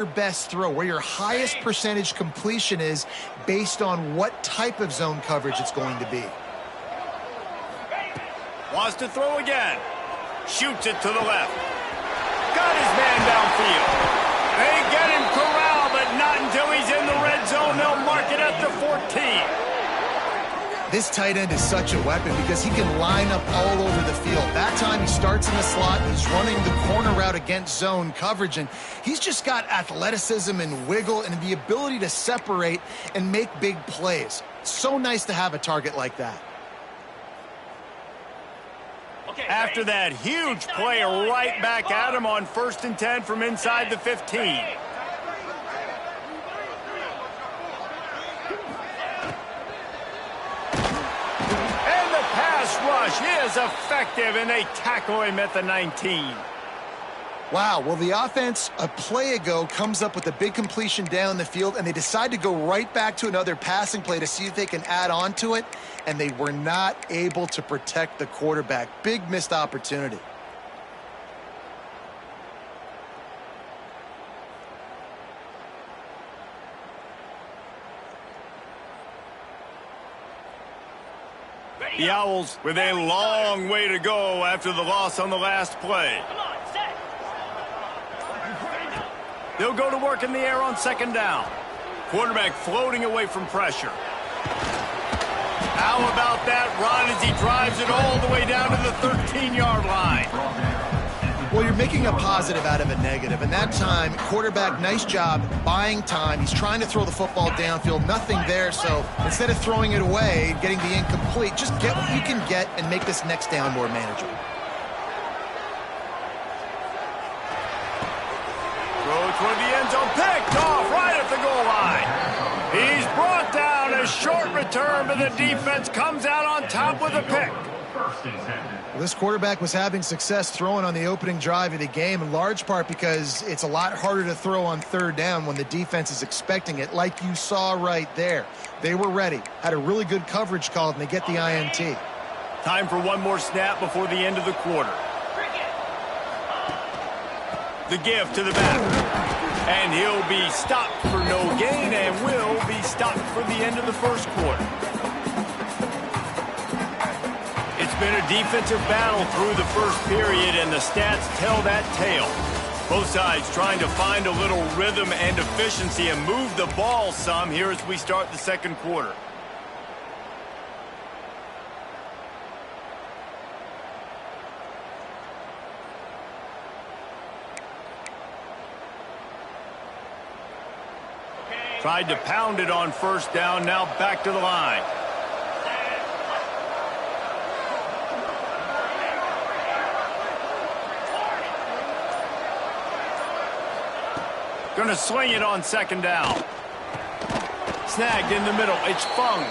your best throw, where your highest percentage completion is based on what type of zone coverage it's going to be. Wants to throw again. Shoots it to the left. Got his man downfield. They get him corralled, but not until he's in the red zone. They'll mark it at the 14. This tight end is such a weapon because he can line up all over the field. That time he starts in the slot, he's running the corner route against zone coverage, and he's just got athleticism and wiggle and the ability to separate and make big plays. It's so nice to have a target like that. After that huge play right back at him on 1st and 10 from inside the 15. Rush is effective, and they tackle him at the 19. Wow, well, the offense a play ago comes up with a big completion down the field, and they decide to go right back to another passing play to see if they can add on to it, and they were not able to protect the quarterback. Big missed opportunity. The Owls with a long way to go after the loss on the last play. They'll go to work in the air on 2nd down. Quarterback floating away from pressure. How about that run as he drives it all the way down to the 13-yard line? Well, you're making a positive out of a negative, and that time, quarterback, nice job buying time. He's trying to throw the football downfield, nothing there, so instead of throwing it away, getting the incomplete, just get what you can get and make this next down more manageable. Throw toward the end zone, picked off right at the goal line. He's brought down, a short return, but the defense comes out on top with a pick. Well, this quarterback was having success throwing on the opening drive of the game, in large part because it's a lot harder to throw on 3rd down when the defense is expecting it, like you saw right there. They were ready, had a really good coverage call, and they get the INT. Time for one more snap before the end of the quarter. The give to the back. And he'll be stopped for no gain and will be stopped for the end of the 1st quarter. It's been a defensive battle through the 1st period, and the stats tell that tale. Both sides trying to find a little rhythm and efficiency and move the ball some here as we start the 2nd quarter. Tried to pound it on 1st down, now back to the line. Going to swing it on 2nd down. Snagged in the middle. It's Fung.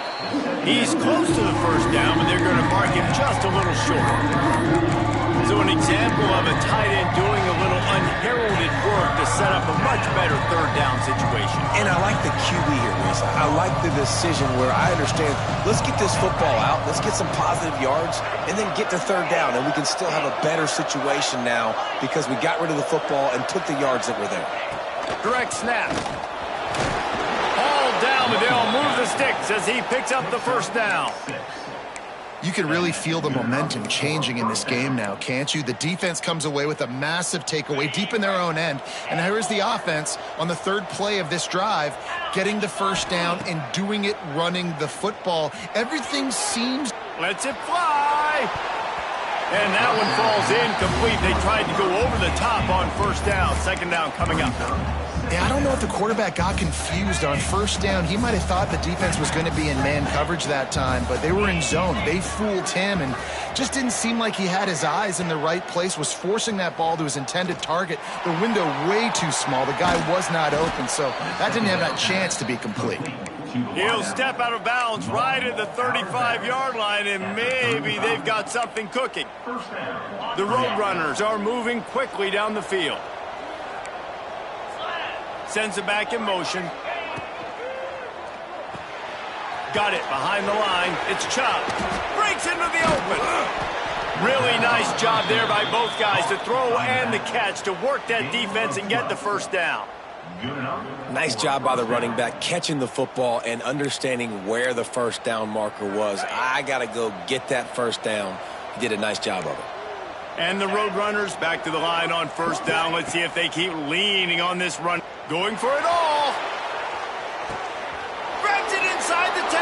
He's close to the 1st down, but they're going to mark him just a little short. So an example of a tight end doing a little unheralded work to set up a much better 3rd down situation. And I like the QB here, Reese. I like the decision where I understand, let's get this football out, let's get some positive yards, and then get to 3rd down, and we can still have a better situation now because we got rid of the football and took the yards that were there. Direct snap. All down, but they'll move the sticks as he picks up the 1st down. You can really feel the momentum changing in this game now, can't you? The defense comes away with a massive takeaway deep in their own end. And here is the offense on the 3rd play of this drive, getting the 1st down and doing it running the football. Everything seems... Lets it fly. And that one falls incomplete. They tried to go over the top on 1st down. 2nd down coming up. Yeah, I don't know if the quarterback got confused on 1st down. He might have thought the defense was going to be in man coverage that time, but they were in zone. They fooled him and just didn't seem like he had his eyes in the right place, was forcing that ball to his intended target. The window way too small. The guy was not open, so that didn't have that chance to be complete. He'll step out of bounds right at the 35-yard line, and maybe they've got something cooking. The Roadrunners are moving quickly down the field. Sends it back in motion. Got it behind the line. It's Chubb. Breaks into the open. Really nice job there by both guys to throw and the catch to work that defense and get the 1st down. Nice job by the running back, catching the football and understanding where the first down marker was. I got to go get that first down. He did a nice job of it. And the Roadrunners back to the line on first down. Let's see if they keep leaning on this run. Going for it all. Grabs it inside the 10.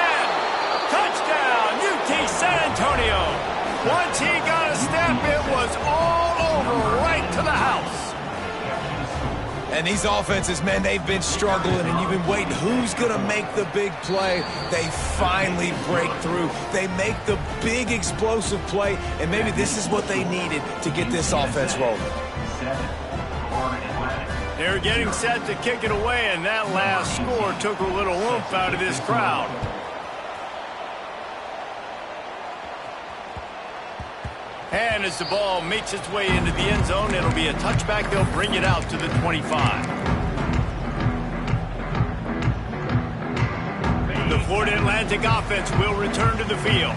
Touchdown, UT San Antonio. Once he got a step, it was all over right to the house. And these offenses, man, they've been struggling, and you've been waiting. Who's going to make the big play? They finally break through. They make the big explosive play, and maybe this is what they needed to get this offense rolling. They're getting set to kick it away, and that last score took a little oomph out of this crowd. And as the ball makes its way into the end zone, it'll be a touchback. They'll bring it out to the 25. The Florida Atlantic offense will return to the field.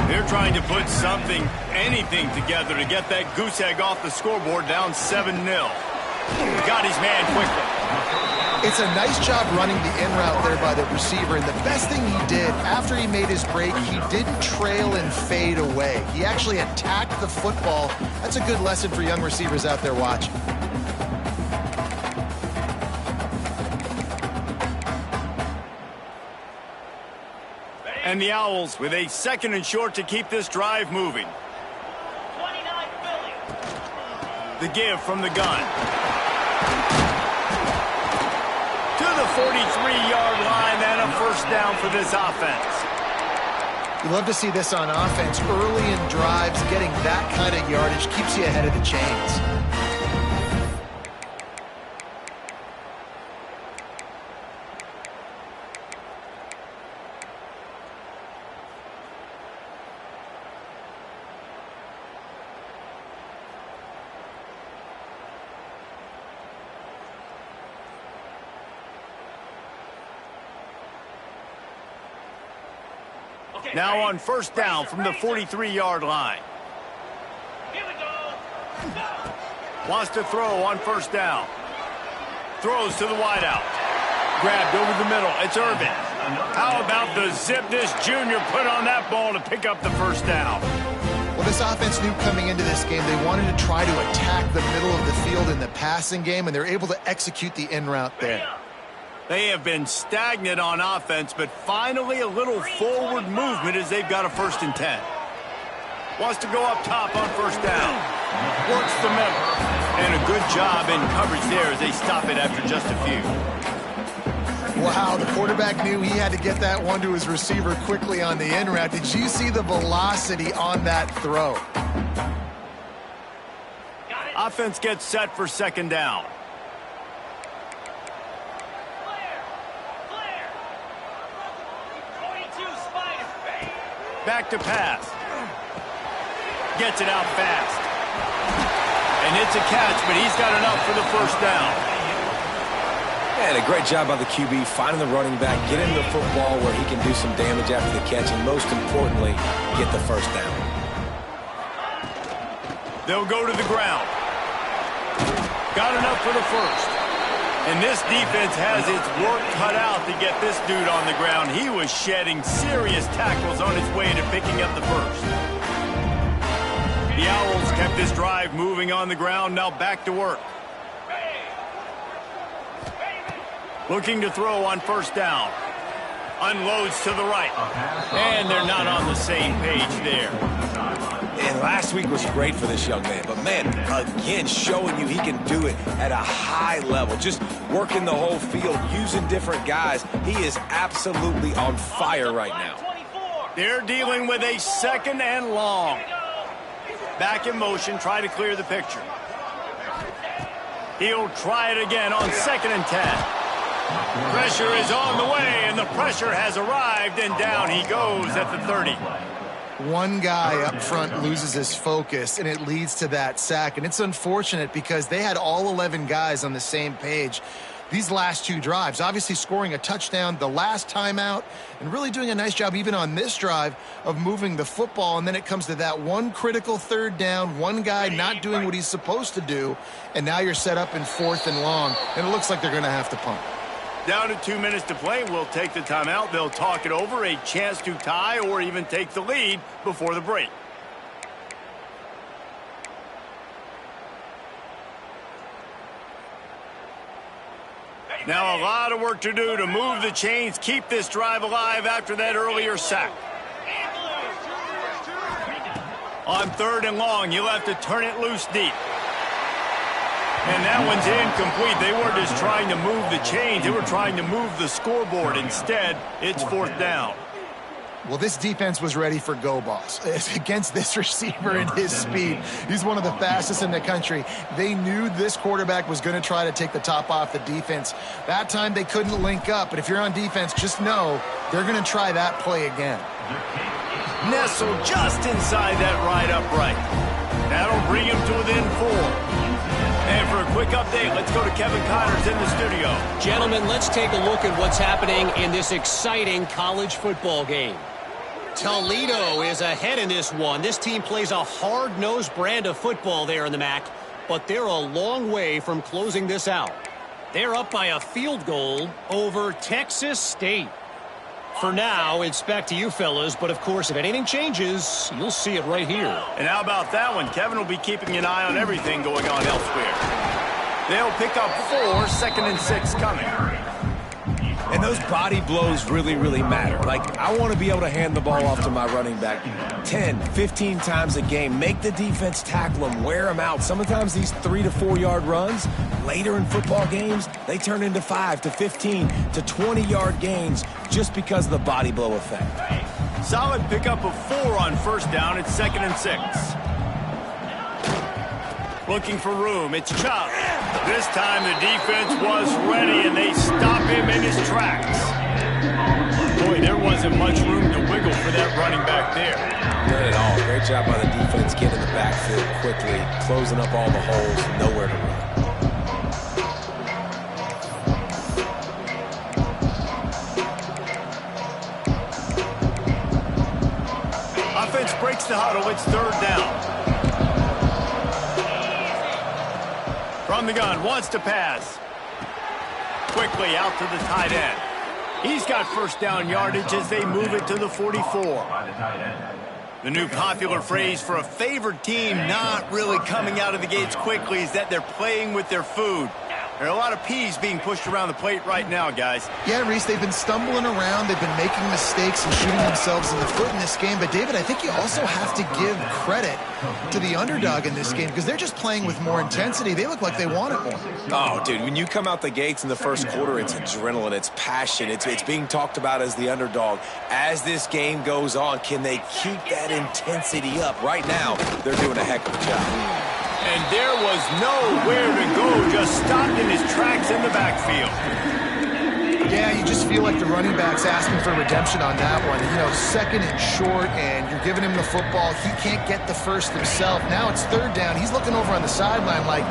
They're trying to put something, anything together to get that goose egg off the scoreboard, down 7-0. Got his man quickly. It's a nice job running the in route there by the receiver, and the best thing he did after he made his break, he didn't trail and fade away. He actually attacked the football. That's a good lesson for young receivers out there watching. And the Owls with a 2nd and short to keep this drive moving. The give from the gun. To the 43-yard line, and a first down for this offense. You love to see this on offense. Early in drives, getting that kind of yardage keeps you ahead of the chains. Now on first down from the 43-yard line. Here we go. Wants to throw on first down. Throws to the wideout. Grabbed over the middle. It's Irvin. How about the Zipness Jr. put on that ball to pick up the first down? Well, this offense knew coming into this game they wanted to try to attack the middle of the field in the passing game, and they're able to execute the in route there. They have been stagnant on offense, but finally a little forward movement as they've got a 1st and 10. Wants to go up top on first down. Works the middle. And a good job in coverage there as they stop it after just a few. Wow, the quarterback knew he had to get that one to his receiver quickly on the in route. Did you see the velocity on that throw? Offense gets set for 2nd down. Back to pass. Gets it out fast. And it's a catch, but he's got enough for the first down. And a great job by the QB, finding the running back, getting the football where he can do some damage after the catch, and most importantly, get the first down. They'll go to the ground. Got enough for the first. And this defense has its work cut out to get this dude on the ground. He was shedding serious tackles on his way to picking up the first. The Owls kept this drive moving on the ground, now back to work. Looking to throw on first down. Unloads to the right. And they're not on the same page there. And last week was great for this young man. But, man, again, showing you he can do it at a high level. Just working the whole field, using different guys. He is absolutely on fire right now. They're dealing with a 2nd and long. Back in motion, try to clear the picture. He'll try it again on 2nd and 10. Pressure is on the way, and the pressure has arrived, and down he goes at the 30. One guy up front loses his focus, and it leads to that sack. And it's unfortunate because they had all 11 guys on the same page. these last two drives. Obviously scoring a touchdown the last time out and really doing a nice job even on this drive of moving the football. And then it comes to that one critical third down, one guy not doing what he's supposed to do, and now you're set up in 4th and long, and it looks like they're going to have to punt. Down to 2 minutes to play. We'll take the timeout. They'll talk it over, a chance to tie or even take the lead before the break. Now a lot of work to do to move the chains, keep this drive alive after that earlier sack. On 3rd and long, you'll have to turn it loose deep. And that one's incomplete. They weren't just trying to move the chains. They were trying to move the scoreboard. Instead, it's 4th down. Well, this defense was ready for go, boss. Against this receiver and his speed. He's one of the fastest in the country. They knew this quarterback was going to try to take the top off the defense. That time they couldn't link up, but if you're on defense, just know they're going to try that play again. Nestled just inside that right upright. That'll bring him to within 4. And for a quick update, let's go to Kevin Connors in the studio. Gentlemen, let's take a look at what's happening in this exciting college football game. Toledo is ahead in this one. This team plays a hard-nosed brand of football there in the MAC, but they're a long way from closing this out. They're up by a field goal over Texas State. For now, it's back to you fellas, but of course, if anything changes, you'll see it right here. And how about that one? Kevin will be keeping an eye on everything going on elsewhere. They'll pick up 4, 2nd and 6 coming. And those body blows really, really matter. Like, I want to be able to hand the ball off to my running back 10, 15 times a game. Make the defense tackle them, wear them out. Sometimes these 3 to 4 yard runs, later in football games, they turn into 5 to 15 to 20 yard gains just because of the body blow effect. Solid pickup of 4 on 1st down. It's 2nd and 6. Looking for room. It's Chubb. This time the defense was ready, and they stop him in his tracks. Boy, there wasn't much room to wiggle for that running back there. Not at all. Great job by the defense getting in the backfield quickly, closing up all the holes, nowhere to run. Offense breaks the huddle. It's 3rd down. From the gun, wants to pass. Quickly out to the tight end. He's got 1st down yardage as they move it to the 44. The new popular phrase for a favored team not really coming out of the gates quickly is that they're playing with their food. There are a lot of peas being pushed around the plate right now, guys. Yeah, Reese, they've been stumbling around. They've been making mistakes and shooting themselves in the foot in this game. But, David, I think you also have to give credit to the underdog in this game because they're just playing with more intensity. They look like they want it more. Oh, dude, when you come out the gates in the 1st quarter, it's adrenaline, it's passion, it's being talked about as the underdog. As this game goes on, can they keep that intensity up? Right now, they're doing a heck of a job. And there was nowhere to go, just stopped in his tracks in the backfield. Yeah, you just feel like the running back's asking for redemption on that one. You know, 2nd and short, and you're giving him the football. He can't get the first himself. Now it's 3rd down. He's looking over on the sideline like,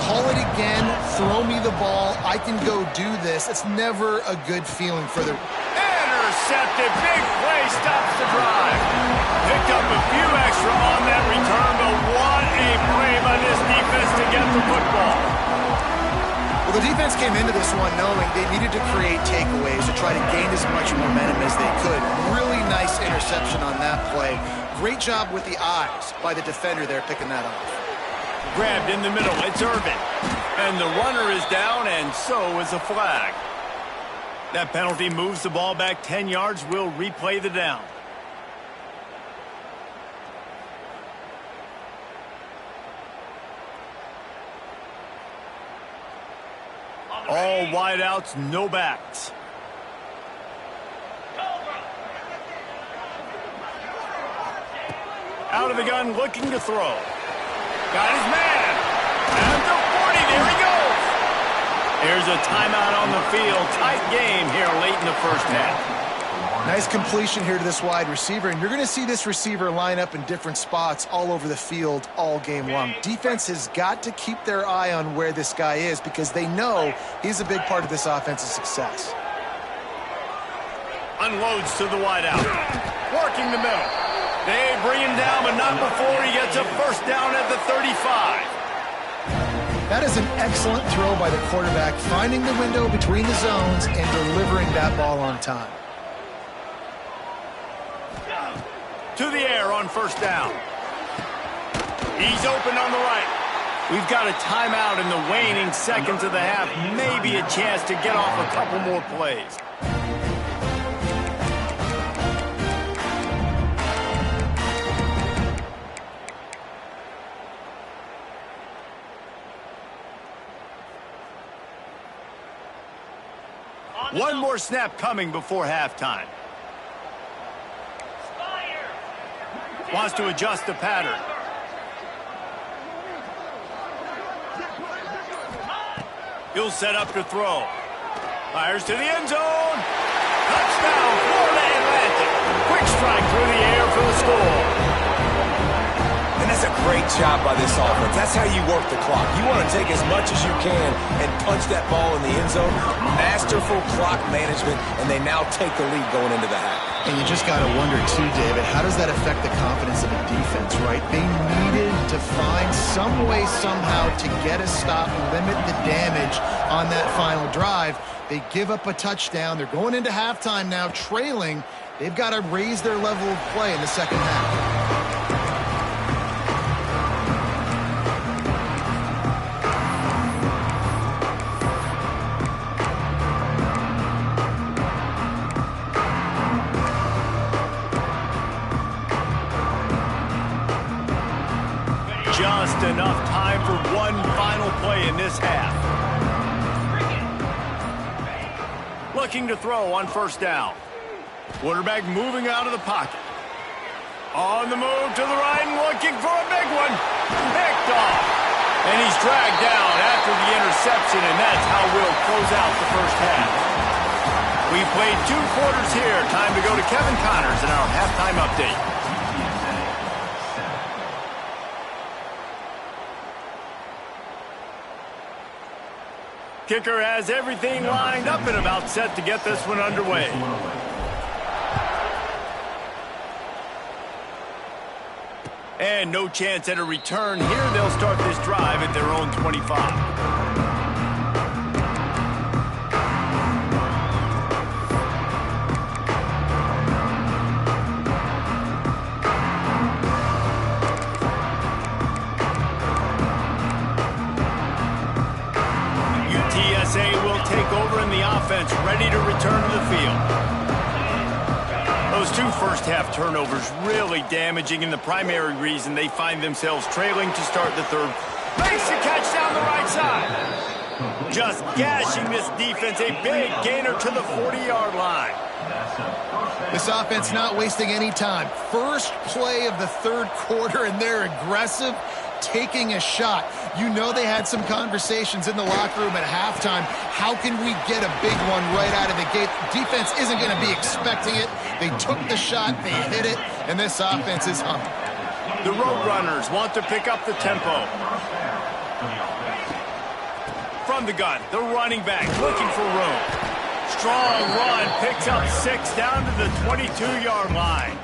call it again, throw me the ball, I can go do this. It's never a good feeling for the... Intercepted, big play, stops the drive. Picked up a few extra on that return, but what a play by this defense to get the football. Well, the defense came into this one knowing they needed to create takeaways to try to gain as much momentum as they could. Really nice interception on that play. Great job with the eyes by the defender there picking that off. Grabbed in the middle, it's Irvin. And the runner is down, and so is a flag. That penalty moves the ball back 10 yards. We'll replay the down. All wideouts, no backs. Out of the gun, looking to throw. Got his man. At the 40, there he goes. There's a timeout on the field. Tight game here late in the 1st half. Nice completion here to this wide receiver, and you're going to see this receiver line up in different spots all over the field all game long. Defense has got to keep their eye on where this guy is because they know he's a big part of this offense's success. Unloads to the wideout. Working the middle. They bring him down, but not before he gets a first down at the 35. That is an excellent throw by the quarterback, finding the window between the zones and delivering that ball on time. To the air on first down. He's open on the right. We've got a timeout in the waning seconds of the half. Maybe a chance to get off a couple more plays. One more snap coming before halftime. Wants to adjust the pattern. He'll set up to throw. Fires to the end zone. Touchdown, Florida Atlantic. Quick strike through the air for the score. And that's a great job by this offense. That's how you work the clock. You want to take as much as you can and punch that ball in the end zone. Masterful clock management, and they now take the lead going into the half. And you just got to wonder, too, David, how does that affect the confidence of a defense, right? They needed to find some way, somehow, to get a stop, limit the damage on that final drive. They give up a touchdown. They're going into halftime now, trailing. They've got to raise their level of play in the second half. Just enough time for one final play in this half. Looking to throw on first down. Quarterback moving out of the pocket. On the move to the right and looking for a big one. Picked off. And he's dragged down after the interception, and that's how we'll close out the first half. We've played 2 quarters here. Time to go to Kevin Connors in our halftime update. Kicker has everything lined up and about set to get this one underway. And no chance at a return here. They'll start this drive at their own 25. UTSA will take over in the offense, ready to return to the field. Those 2 first-half turnovers really damaging, and the primary reason they find themselves trailing to start the third. Makes the catch down the right side. Just gashing this defense, a big gainer to the 40-yard line. This offense not wasting any time. First play of the third quarter, and they're aggressive, taking a shot. You know they had some conversations in the locker room at halftime. How can we get a big one right out of the gate? Defense isn't going to be expecting it. They took the shot, they hit it, and this offense is humming. The Roadrunners want to pick up the tempo. From the gun, the running back looking for room. Strong run, picks up 6 down to the 22-yard line.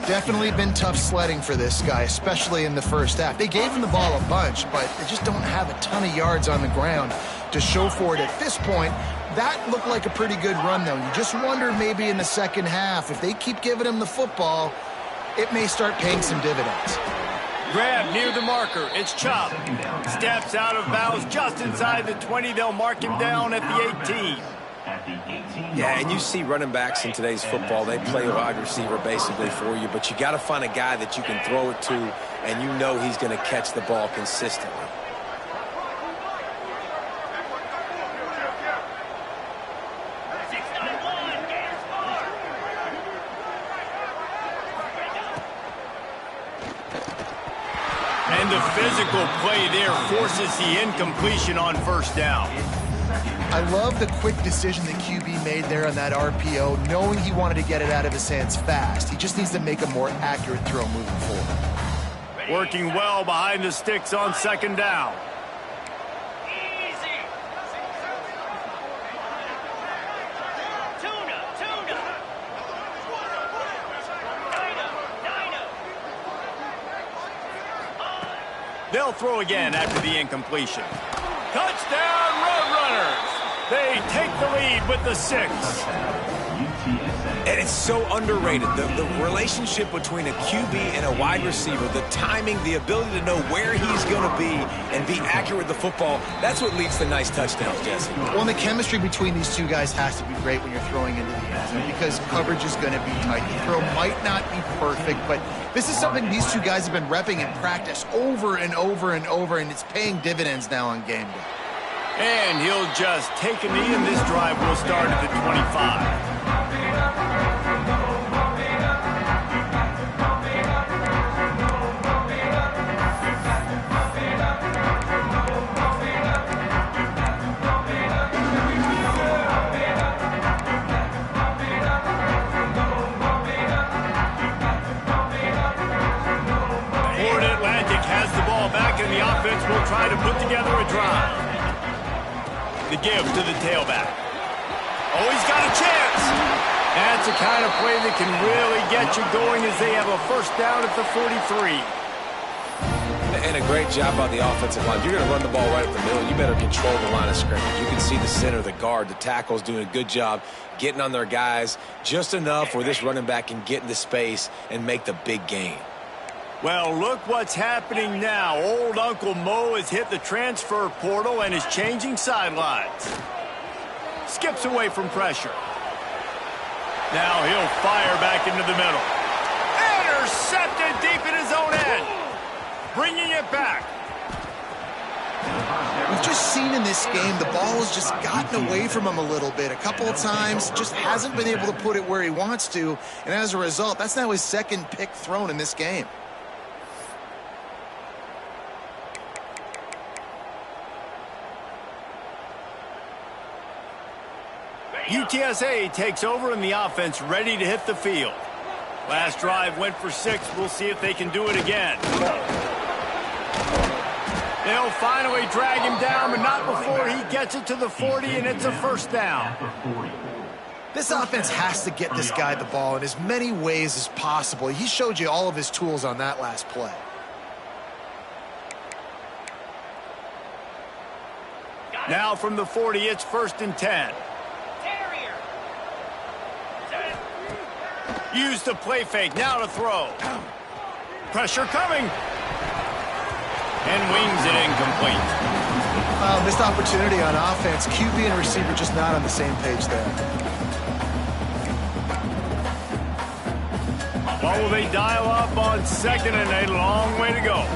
Definitely been tough sledding for this guy, especially in the first half. They gave him the ball a bunch, but they just don't have a ton of yards on the ground to show for it at this point. That looked like a pretty good run, though. You just wonder maybe in the second half, if they keep giving him the football, it may start paying some dividends. Grab near the marker. It's Chop. Steps out of bounds just inside the 20. They'll mark him down at the 18. Yeah, and you see running backs in today's football, they play wide receiver basically for you, but you got to find a guy that you can throw it to, and you know he's going to catch the ball consistently. And the physical play there forces the incompletion on first down. I love the quick decision that QB made there on that RPO, knowing he wanted to get it out of his hands fast. He just needs to make a more accurate throw moving forward. Working well behind the sticks on second down. Easy. Tuna. Dino. They'll throw again after the incompletion. Touchdown, Roadrunners! They take the lead with the 6. And it's so underrated. The relationship between a QB and a wide receiver, the timing, the ability to know where he's going to be and be accurate with the football, that's what leads to nice touchdowns, Jesse. Well, and the chemistry between these two guys has to be great when you're throwing into the end zone because coverage is going to be tight. The throw might not be perfect, but this is something these two guys have been repping in practice over and over and over, and it's paying dividends now on game day. And he'll just take a knee, and this drive will start at the 25. The offense will try to put together a drive. The give to the tailback. Oh, he's got a chance. That's the kind of play that can really get you going as they have a first down at the 43. And a great job by the offensive line. You're going to run the ball right up the middle. You better control the line of scrimmage. You can see the center, the guard, the tackles doing a good job getting on their guys just enough where this running back can get into space and make the big gain. Well, look what's happening now. Old Uncle Mo has hit the transfer portal and is changing sidelines. Skips away from pressure. Now he'll fire back into the middle. Intercepted deep in his own end. Bringing it back. We've just seen in this game the ball has just gotten away from him a little bit. A couple of times, just hasn't been able to put it where he wants to. And as a result, that's now his second pick thrown in this game. UTSA takes over and the offense ready to hit the field. Last drive went for 6. We'll see if they can do it again. They'll finally drag him down, but not before he gets it to the 40, and it's a first down. This offense has to get this guy the ball in as many ways as possible. He showed you all of his tools on that last play. Now from the 40, it's 1st and 10. Use the play fake, now to throw. Pressure coming. And wings it incomplete. Missed opportunity on offense. QB and receiver just not on the same page there. What will they dial up on 2nd and a long way to go?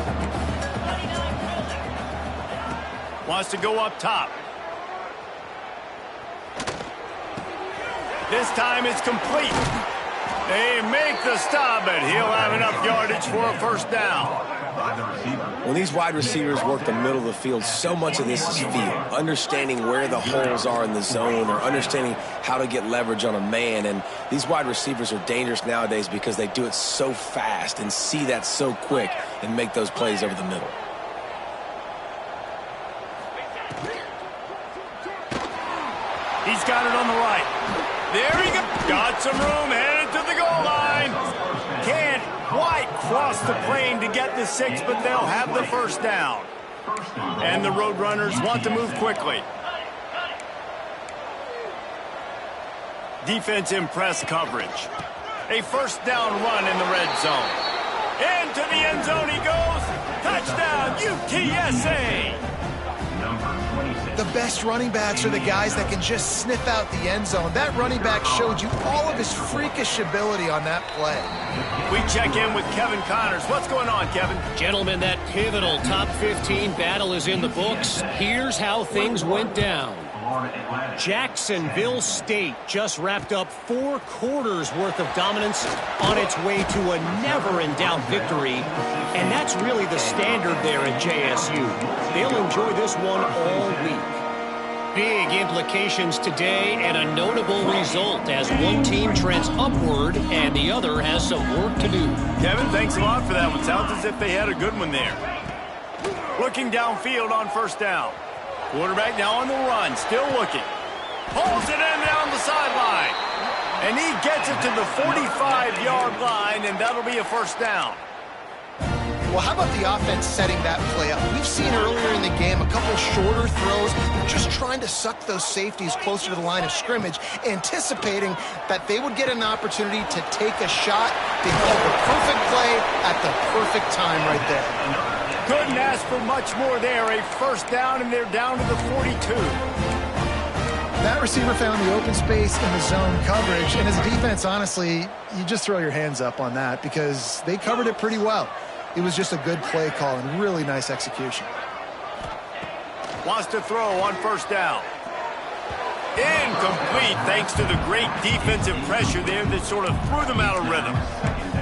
Wants to go up top. This time it's complete. They make the stop, but he'll have enough yardage for a first down. When these wide receivers work the middle of the field, so much of this is feel. Understanding where the holes are in the zone or understanding how to get leverage on a man. And these wide receivers are dangerous nowadays because they do it so fast and see that so quick and make those plays over the middle. He's got it on the right. There he goes. Got some room, headed to the goal line. Can't quite cross the plane to get the 6, but they'll have the first down. And the Roadrunners want to move quickly. Defense in press coverage. A first down run in the red zone. Into the end zone he goes. Touchdown, UTSA. The best running backs are the guys that can just sniff out the end zone. That running back showed you all of his freakish ability on that play. We check in with Kevin Connors. What's going on, Kevin? Gentlemen, that pivotal top 15 battle is in the books. Here's how things went down. Jacksonville State just wrapped up 4 quarters worth of dominance on its way to a never-in-doubt victory. And that's really the standard there at JSU. They'll enjoy this one all week. Big implications today and a notable result as one team trends upward and the other has some work to do. Kevin, thanks a lot for that one. Sounds as if they had a good one there. Looking downfield on first down. Quarterback now on the run, still looking. Pulls it in down the sideline. And he gets it to the 45-yard line, and that'll be a first down. Well, how about the offense setting that play up? We've seen earlier in the game a couple shorter throws, just trying to suck those safeties closer to the line of scrimmage, anticipating that they would get an opportunity to take a shot. They called the perfect play at the perfect time right there. Couldn't ask for much more there. A first down, and they're down to the 42. That receiver found the open space in the zone coverage, and as a defense, honestly, you just throw your hands up on that because they covered it pretty well. It was just a good play call and really nice execution. Wants to throw on first down. Incomplete thanks to the great defensive pressure there that sort of threw them out of rhythm.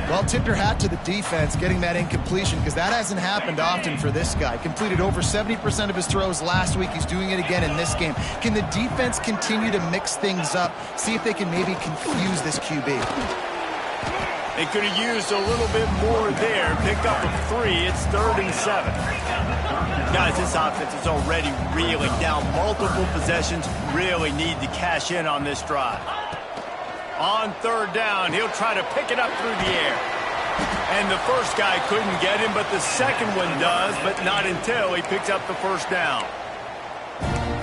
Well, tip your hat to the defense getting that incompletion because that hasn't happened often for this guy. Completed over 70% of his throws last week. He's doing it again in this game. Can the defense continue to mix things up? See if they can maybe confuse this QB. They could have used a little bit more there. Picked up a 3. It's 3rd and 7. Guys, this offense is already reeling down. Multiple possessions. Really need to cash in on this drive. On 3rd down, he'll try to pick it up through the air. And the first guy couldn't get him, but the second one does, but not until he picks up the first down.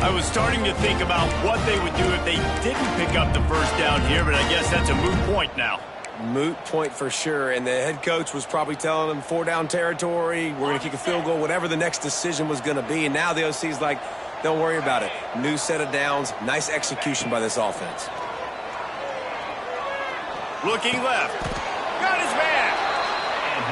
I was starting to think about what they would do if they didn't pick up the first down here, but I guess that's a moot point now. Moot point for sure, and the head coach was probably telling them 4-down territory, we're going to kick a field goal, whatever the next decision was going to be, and now the OC's like, don't worry about it. New set of downs, nice execution by this offense. Looking left. Got his man.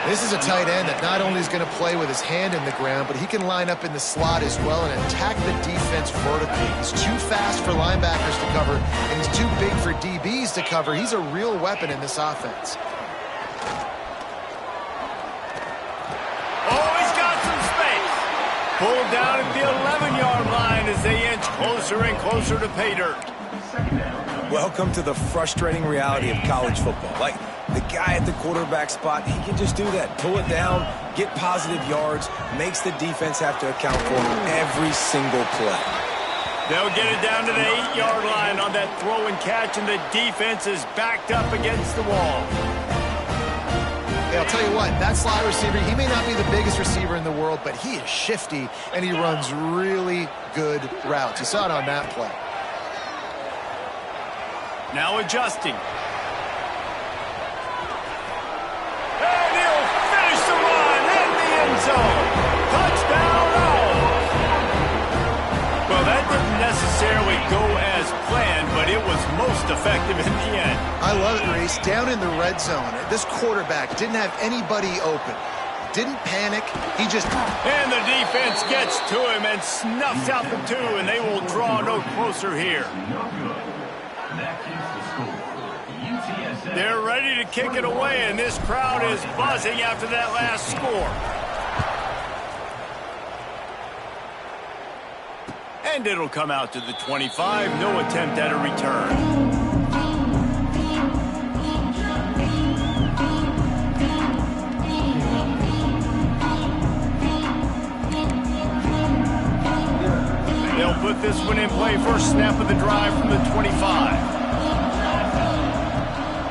This is a tight end that not only is going to play with his hand in the ground, but he can line up in the slot as well and attack the defense vertically. He's too fast for linebackers to cover, and he's too big for DBs to cover. He's a real weapon in this offense. Oh, he's got some space. Pulled down at the 11-yard line as they inch closer and closer to pay dirt. Welcome to the frustrating reality of college football. Like, the guy at the quarterback spot, he can just do that. Pull it down, get positive yards, makes the defense have to account for him every single play. They'll get it down to the 8-yard line on that throw and catch, and the defense is backed up against the wall. Hey, I'll tell you what, that slot receiver, he may not be the biggest receiver in the world, but he is shifty, and he runs really good routes. You saw it on that play. Now adjusting. And he'll finish the run in the end zone. Touchdown, Owls. Well, that didn't necessarily go as planned, but it was most effective in the end. I love it, Reese. Down in the red zone, this quarterback didn't have anybody open. Didn't panic. He just... And the defense gets to him and snuffs out the 2, and they will draw no closer here. They're ready to kick it away, and this crowd is buzzing after that last score. And it'll come out to the 25. No attempt at a return. They'll put this one in play. First snap of the drive from the 25.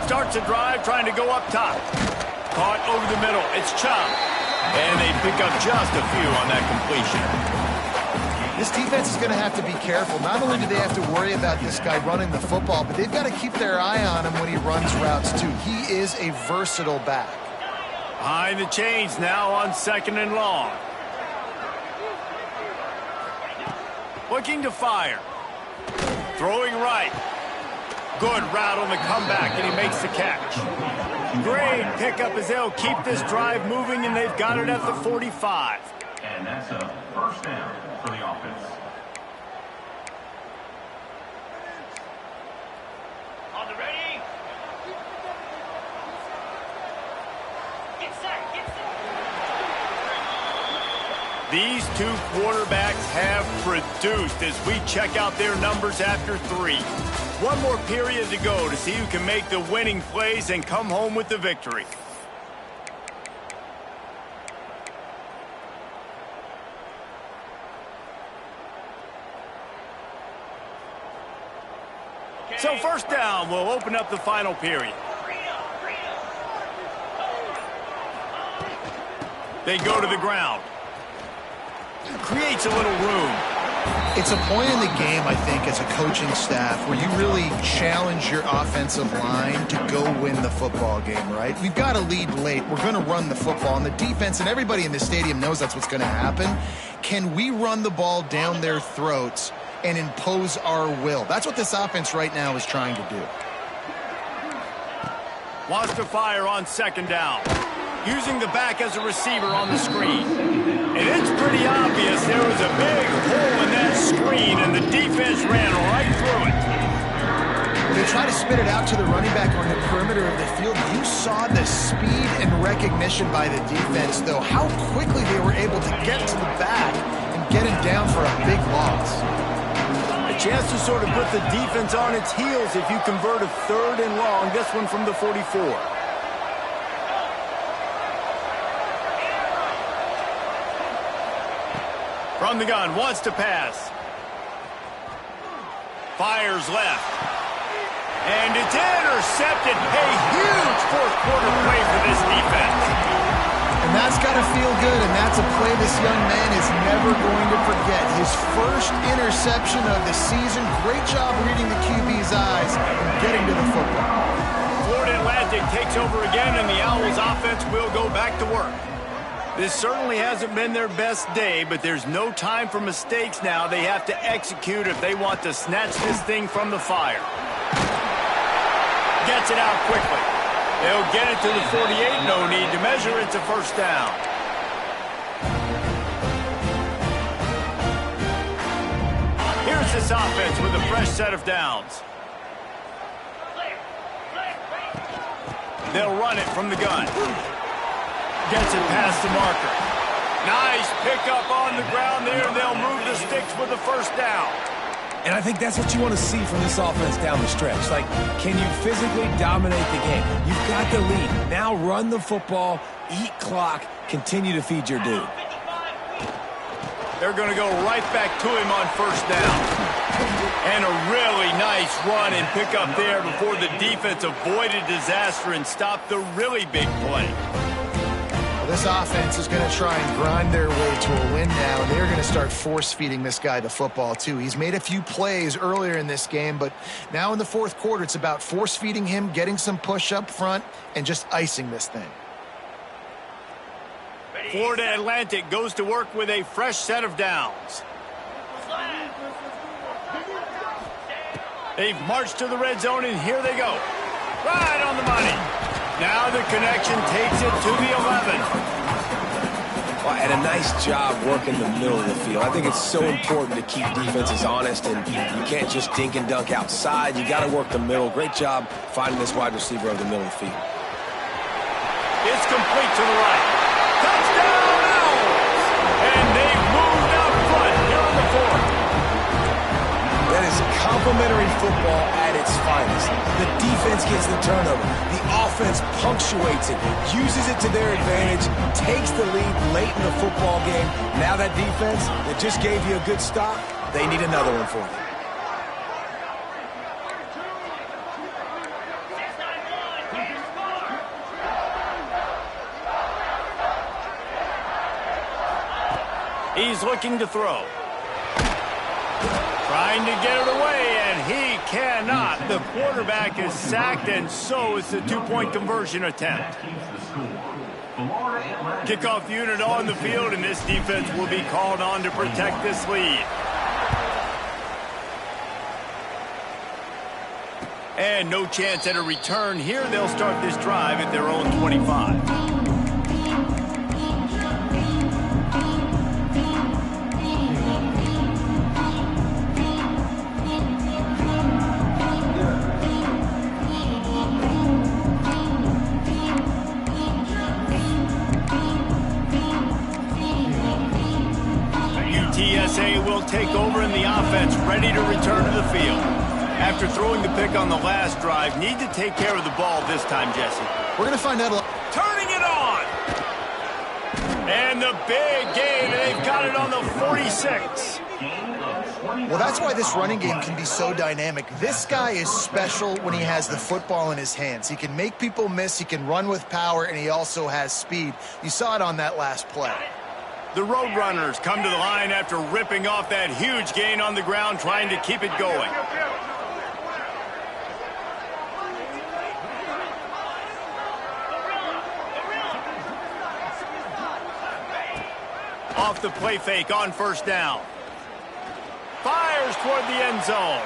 Starts a drive trying to go up top. Caught over the middle. It's Chubb. And they pick up just a few on that completion. This defense is going to have to be careful. Not only do they have to worry about this guy running the football, but they've got to keep their eye on him when he runs routes too. He is a versatile back. Behind the chains now on 2nd and long. Looking to fire. Throwing right. Good route on the comeback, and he makes the catch. Great pickup as they'll keep this drive moving, and they've got it at the 45. And that's a first down for the offense. On the ready. Get set, get set. These two quarterbacks have produced as we check out their numbers after 3. One more period to go to see who can make the winning plays and come home with the victory. So first down will open up the final period. They go to the ground. Creates a little room. It's a point in the game, I think, as a coaching staff where you really challenge your offensive line to go win the football game, right? We've got to lead late. We're going to run the football. And the defense and everybody in the stadium knows that's what's going to happen. Can we run the ball down their throats and impose our will? That's what this offense right now is trying to do. Wants to fire on second down. Using the back as a receiver on the screen. And it's pretty obvious there was a big hole in that screen, and the defense ran right through it. They try to spit it out to the running back on the perimeter of the field. You saw the speed and recognition by the defense, though, how quickly they were able to get to the back and get him down for a big loss. A chance to sort of put the defense on its heels if you convert a 3rd and long, this one from the 44. From the gun, wants to pass. Fires left. And it's intercepted. A huge fourth quarter play for this defense. And that's got to feel good, and that's a play this young man is never going to forget. His first interception of the season. Great job reading the QB's eyes and getting to the football. Florida Atlantic takes over again, and the Owls offense will go back to work. This certainly hasn't been their best day, but there's no time for mistakes now. They have to execute if they want to snatch this thing from the fire. Gets it out quickly. They'll get it to the 48. No need to measure. It's a first down. Here's this offense with a fresh set of downs. They'll run it from the gun. Gets it past the marker. Nice pickup on the ground there. They'll move the sticks with the first down. And I think that's what you want to see from this offense down the stretch. Like, can you physically dominate the game? You've got the lead. Now run the football, eat clock, continue to feed your dude. They're going to go right back to him on first down. And a really nice run and pickup there before the defense avoided disaster and stopped the really big play. This offense is going to try and grind their way to a win now, and they're going to start force-feeding this guy the football, too. He's made a few plays earlier in this game, but now in the fourth quarter, it's about force-feeding him, getting some push up front, and just icing this thing. Florida Atlantic goes to work with a fresh set of downs. They've marched to the red zone, and here they go. Right on the money. Now the connection takes it to the 11. Well, and a nice job working the middle of the field. I think it's so important to keep defenses honest, and you can't just dink and dunk outside. You got to work the middle. Great job finding this wide receiver over the middle of the field. It's complete to the right. Touchdown, Owls! And they've moved out front here on the 4th. That is complimentary football at its finest. The defense gets the turnover. The offense punctuates it, uses it to their advantage, takes the lead late in the football game. Now that defense that just gave you a good stop, they need another one for you. He's looking to throw. Trying to get it away, and he cannot. The quarterback is sacked, and so is the two-point conversion attempt. Kickoff unit on the field, and this defense will be called on to protect this lead. And no chance at a return here. They'll start this drive at their own 25. offense ready to return to the field. After throwing the pick on the last drive, need to take care of the ball this time, Jesse. We're going to find out a lot. Turning it on! And the big gain, and they've got it on the 46. Well, that's why this running game can be so dynamic. This guy is special when he has the football in his hands. He can make people miss, he can run with power, and he also has speed. You saw it on that last play. The Roadrunners come to the line after ripping off that huge gain on the ground, trying to keep it going. Off the play fake on first down. Fires toward the end zone.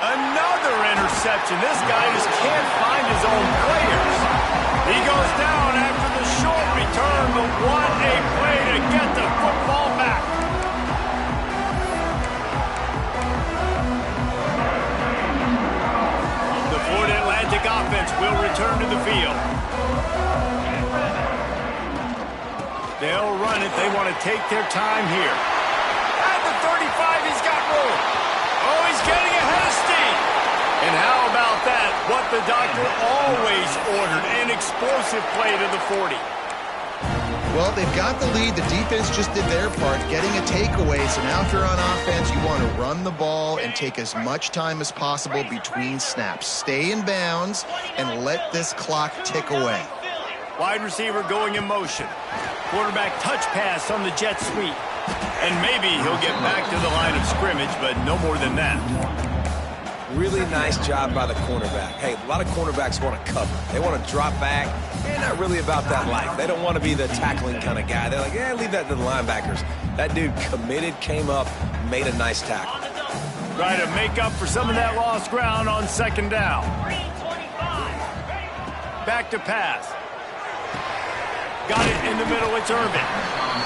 Another interception. This guy just can't find his own players. He goes down after the short return, but what a play to get the football back. The Florida Atlantic offense will return to the field. They'll run it. They want to take their time here. At the 35, he's got room. Oh, he's getting ahead of steam. And how about that? What the doctor always ordered, an explosive play to the 40. Well, they've got the lead. The defense just did their part, getting a takeaway. So now if you're on offense, you want to run the ball and take as much time as possible between snaps. Stay in bounds and let this clock tick away. Wide receiver going in motion. Quarterback touch pass on the jet sweep. And maybe he'll get back to the line of scrimmage, but no more than that. Really nice job by the cornerback. Hey, a lot of cornerbacks want to cover. They want to drop back. They're not really about that life. They don't want to be the tackling kind of guy. They're like, yeah, leave that to the linebackers. That dude committed, came up, made a nice tackle. Try to make up for some of that lost ground on second down. Back to pass. Got it in the middle, it's Irvin.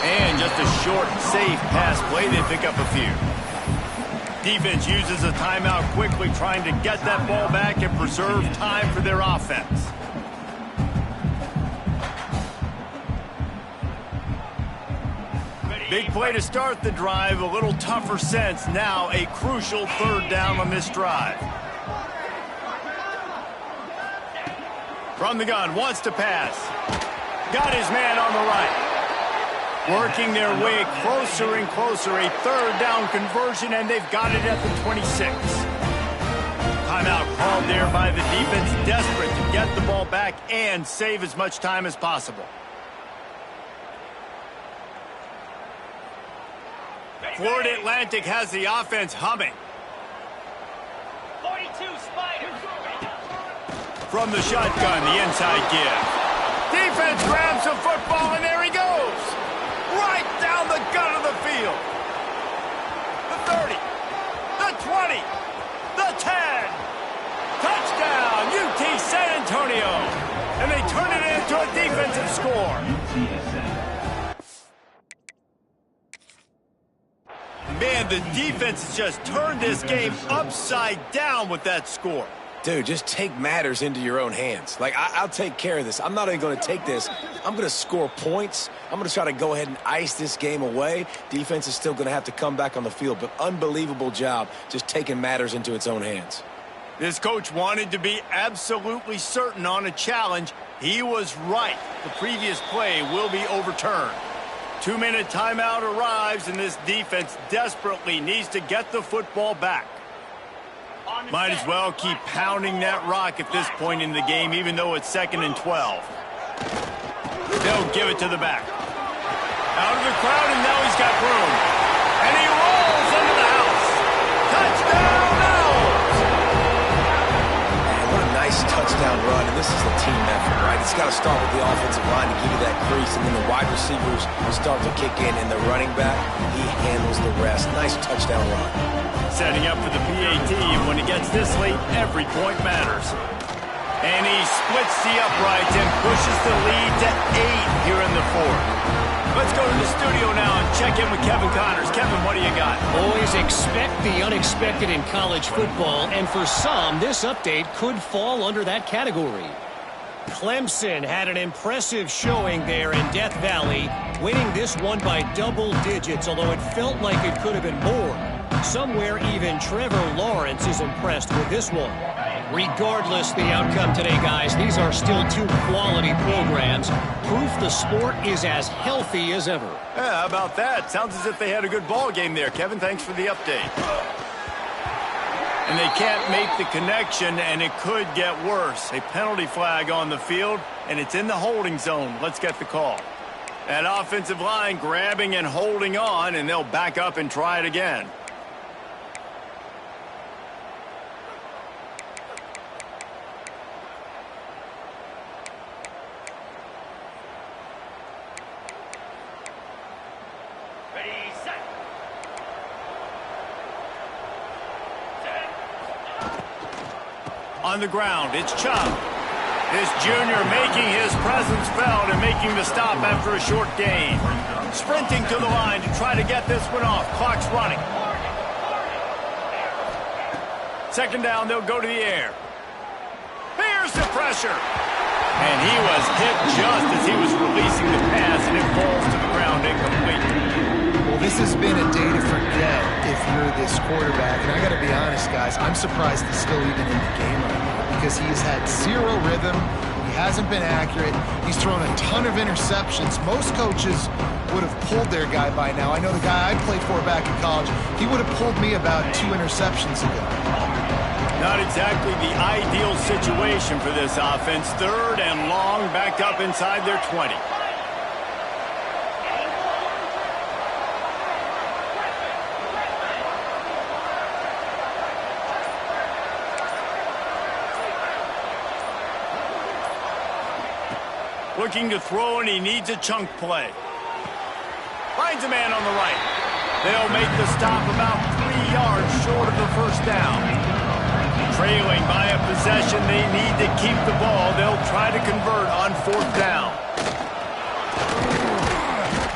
And just a short, safe pass play, they pick up a few. Defense uses a timeout quickly, trying to get that ball back and preserve time for their offense. Big play to start the drive, a little tougher sense. Now a crucial third down on this drive. From the gun, wants to pass. Got his man on the right. Working their way closer and closer. A third down conversion, and they've got it at the 26. Timeout called there by the defense, desperate to get the ball back and save as much time as possible. Florida Atlantic has the offense humming. 42 Spiders. From the shotgun, the inside give. Defense grabs the football, and there he goes. Right down the gut of the field. The 30, the 20, the 10. Touchdown, UT San Antonio. And they turn it into a defensive score. Man, the defense has just turned this game upside down with that score. Dude, just take matters into your own hands. Like, I'll take care of this. I'm not even going to take this. I'm going to score points. I'm going to try to go ahead and ice this game away. Defense is still going to have to come back on the field, but unbelievable job just taking matters into its own hands. This coach wanted to be absolutely certain on a challenge. He was right. The previous play will be overturned. 2-minute timeout arrives, and this defense desperately needs to get the football back. Might as well keep pounding that rock at this point in the game, even though it's 2nd and 12. They'll give it to the back. Out of the crowd, and now he's got room. And he rolls into the house. Touchdown, Owls! Man, what a nice touchdown run, and this is a team effort, right? It's got to start with the offensive line to give you that crease, and then the wide receivers start to kick in, and the running back, he handles the rest. Nice touchdown run. Setting up for the PAT, and when he gets this late, every point matters. And he splits the uprights and pushes the lead to 8 here in the 4th. Let's go to the studio now and check in with Kevin Connors. Kevin, what do you got? Always expect the unexpected in college football, and for some, this update could fall under that category. Clemson had an impressive showing there in Death Valley, winning this one by double digits, although it felt like it could have been more. Somewhere even Trevor Lawrence is impressed with this one. Regardless the outcome today, guys, these are still two quality programs. Proof the sport is as healthy as ever. Yeah, how about that? Sounds as if they had a good ball game there. Kevin, thanks for the update. And they can't make the connection, and it could get worse. A penalty flag on the field, and it's in the holding zone. Let's get the call. That offensive line grabbing and holding on, and they'll back up and try it again. Ready, set. On the ground, it's Chubb. This junior making his presence felt and making the stop after a short gain. Sprinting to the line to try to get this one off. Clock's running. Second down, they'll go to the air. Here's the pressure. And he was hit just as he was releasing the pass, and it falls to the ground incomplete. Well, this has been a day to forget if you're this quarterback. And I got to be honest, guys, I'm surprised he's still even in the game right now because he has had zero rhythm. He hasn't been accurate. He's thrown a ton of interceptions. Most coaches would have pulled their guy by now. I know the guy I played for back in college, he would have pulled me about 2 interceptions ago. Not exactly the ideal situation for this offense. Third and long, back up inside their 20. Looking to throw, and he needs a chunk play. Finds a man on the right. They'll make the stop about 3 yards short of the first down. Trailing by a possession, they need to keep the ball. They'll try to convert on 4th down.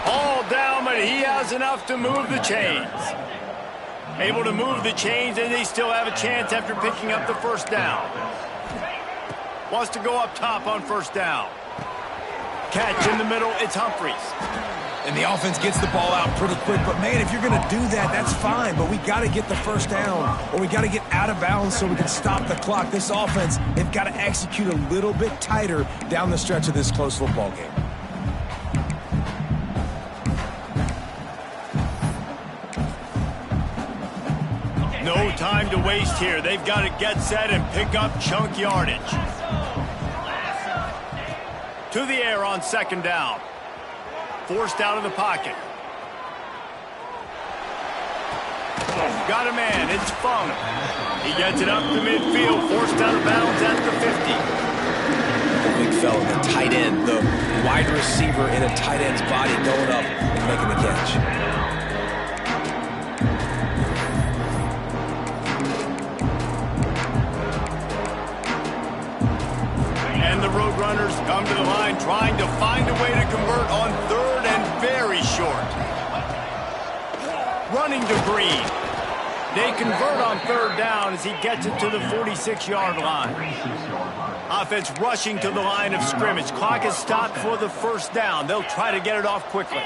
All down, but he has enough to move the chains. Able to move the chains, and they still have a chance after picking up the first down. Wants to go up top on 1st down. Catch in the middle, it's Humphries. And the offense gets the ball out pretty quick. But, man, if you're going to do that, that's fine. But we got to get the first down, or we got to get out of bounds so we can stop the clock. This offense, they've got to execute a little bit tighter down the stretch of this close football game. No time to waste here. They've got to get set and pick up chunk yardage. To the air on 2nd down. Forced out of the pocket. Got a man. It's Fung. He gets it up to midfield. Forced out of bounds at the 50. Big fella, the tight end, the wide receiver in a tight end's body going up and making the catch. And the Roadrunners come to the line trying to find a way to convert on 3rd and very short. Running to Green. They convert on 3rd down as he gets it to the 46-yard line. Offense rushing to the line of scrimmage. Clock is stopped for the 1st down. They'll try to get it off quickly.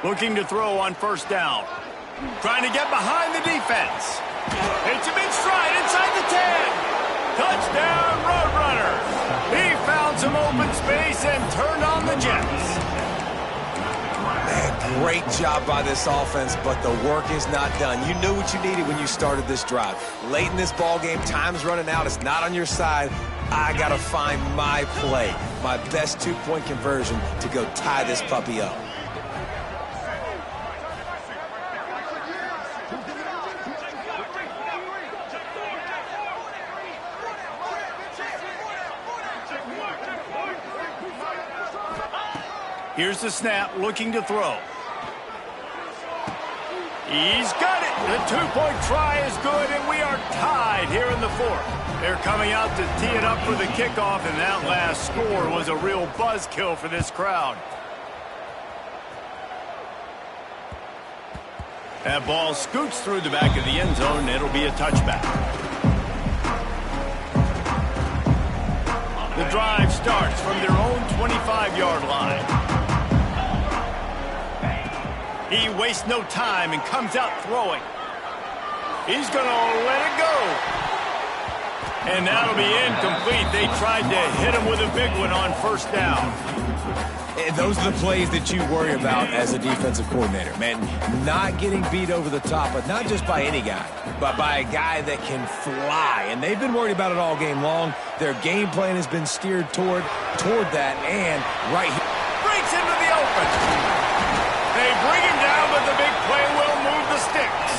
Looking to throw on 1st down. Trying to get behind the defense. Hits him in stride inside the 10. Touchdown, Roadrunners. He found some open space and turned on the Jets. Man, great job by this offense, but the work is not done. You knew what you needed when you started this drive. Late in this ball game, time's running out. It's not on your side. I got to find my play, my best 2-point conversion to go tie this puppy up. Here's the snap, looking to throw. He's got it. The 2-point try is good, and we are tied here in the 4th. They're coming out to tee it up for the kickoff, and that last score was a real buzzkill for this crowd. That ball scoots through the back of the end zone, and it'll be a touchback. The drive starts from their own 25-yard line. He wastes no time and comes out throwing. He's going to let it go. And that'll be incomplete. They tried to hit him with a big one on first down. And those are the plays that you worry about as a defensive coordinator, man. Not getting beat over the top, but not just by any guy, but by a guy that can fly. And they've been worried about it all game long. Their game plan has been steered toward that, and right here. Breaks into the open. They bring him down, but the big play will move the sticks.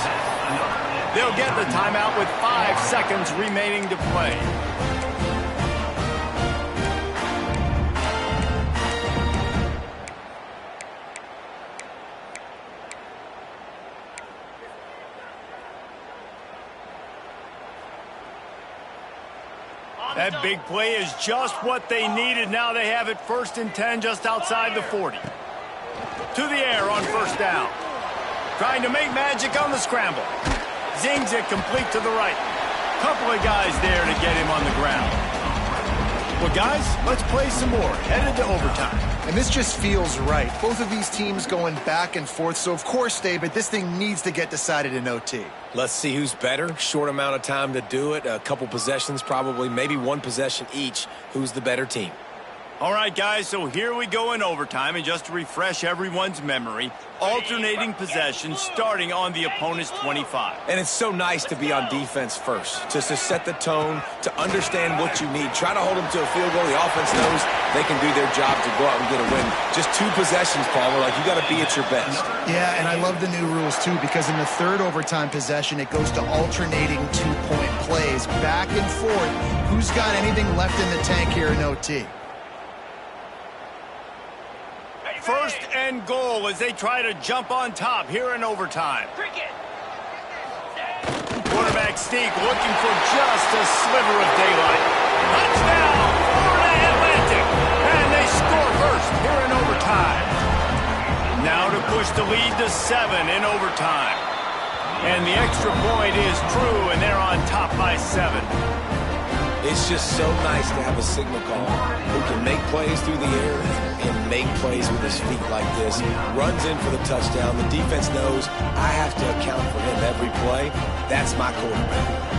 They'll get the timeout with 5 seconds remaining to play. That big play is just what they needed. Now they have it 1st and 10 just outside the 40. To the air on first down. Trying to make magic on the scramble. Zings it complete to the right. Couple of guys there to get him on the ground. Well, guys, let's play some more. Headed to overtime. And this just feels right. Both of these teams going back and forth. So, of course, David, this thing needs to get decided in OT. Let's see who's better. Short amount of time to do it. A couple possessions probably, maybe one possession each. Who's the better team? All right, guys, so here we go in overtime. And just to refresh everyone's memory, alternating possessions starting on the opponent's 25. And it's so nice to be on defense first, just to set the tone, to understand what you need. Try to hold them to a field goal. The offense knows they can do their job to go out and get a win. Just 2 possessions, Palmer. Like, you got to be at your best. Yeah, and I love the new rules, too, because in the 3rd overtime possession, it goes to alternating 2-point plays, back and forth. Who's got anything left in the tank here in OT? 1st and goal as they try to jump on top here in overtime. Quarterback sneak looking for just a sliver of daylight. Touchdown, Florida Atlantic. And they score first here in overtime. Now to push the lead to 7 in overtime. And the extra point is true, and they're on top by 7. It's just so nice to have a signal caller who can make plays through the air and make plays with his feet like this. Runs in for the touchdown. The defense knows I have to account for him every play. That's my quarterback.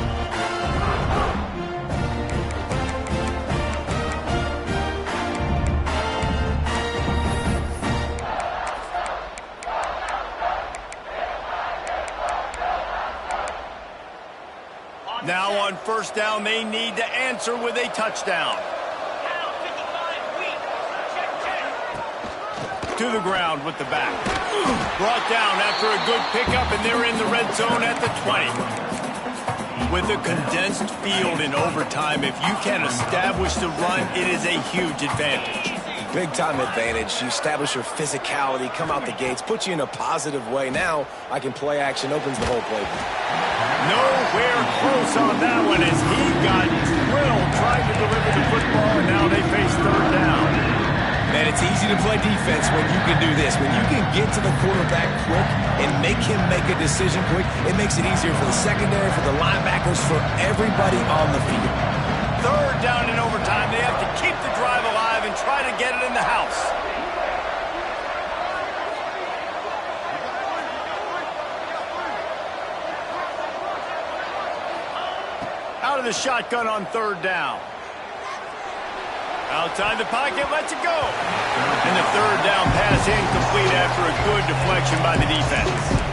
Now on first down, they need to answer with a touchdown. To the ground with the back. Brought down after a good pickup, and they're in the red zone at the 20. With a condensed field in overtime, if you can establish the run, it is a huge advantage. Big-time advantage. You establish your physicality, come out the gates, put you in a positive way. Now I can play action, opens the whole playbook. Nowhere close on that one as he got drilled trying to deliver the football, and now they face 3rd down. Man, it's easy to play defense when you can do this. When you can get to the quarterback quick and make him make a decision quick, it makes it easier for the secondary, for the linebackers, for everybody on the field. 3rd down in overtime. They have to keep the drive alive and try to get it in the house. Out of the shotgun on 3rd down. Outside the pocket, lets it go. And the 3rd down pass incomplete after a good deflection by the defense.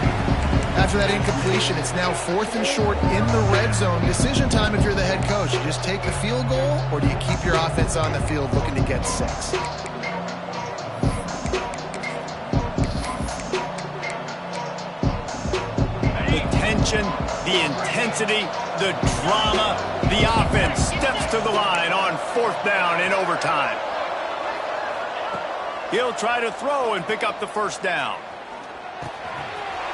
After that incompletion, it's now 4th and short in the red zone. Decision time if you're the head coach. You just take the field goal, or do you keep your offense on the field looking to get 6? The tension, the intensity, the drama, the offense steps to the line on 4th down in overtime. He'll try to throw and pick up the 1st down.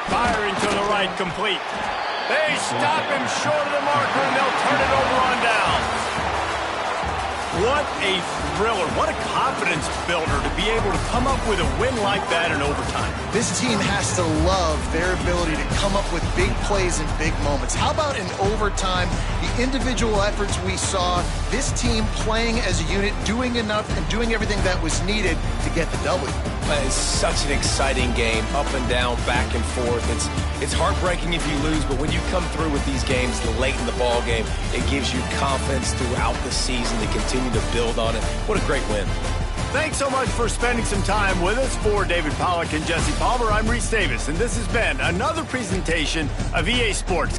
Firing to the right, complete. They stop him short of the marker, and they'll turn it over on down. What a thriller. What a confidence builder to be able to come up with a win like that in overtime. This team has to love their ability to come up with big plays in big moments. How about in overtime, the individual efforts we saw, this team playing as a unit, doing enough and doing everything that was needed to get the W. It's such an exciting game, up and down, back and forth. It's heartbreaking if you lose, but when you come through with these games late in the ball game, it gives you confidence throughout the season to continue to build on it. What a great win. Thanks so much for spending some time with us. For David Pollack and Jesse Palmer, I'm Reese Davis, and this has been another presentation of EA Sports.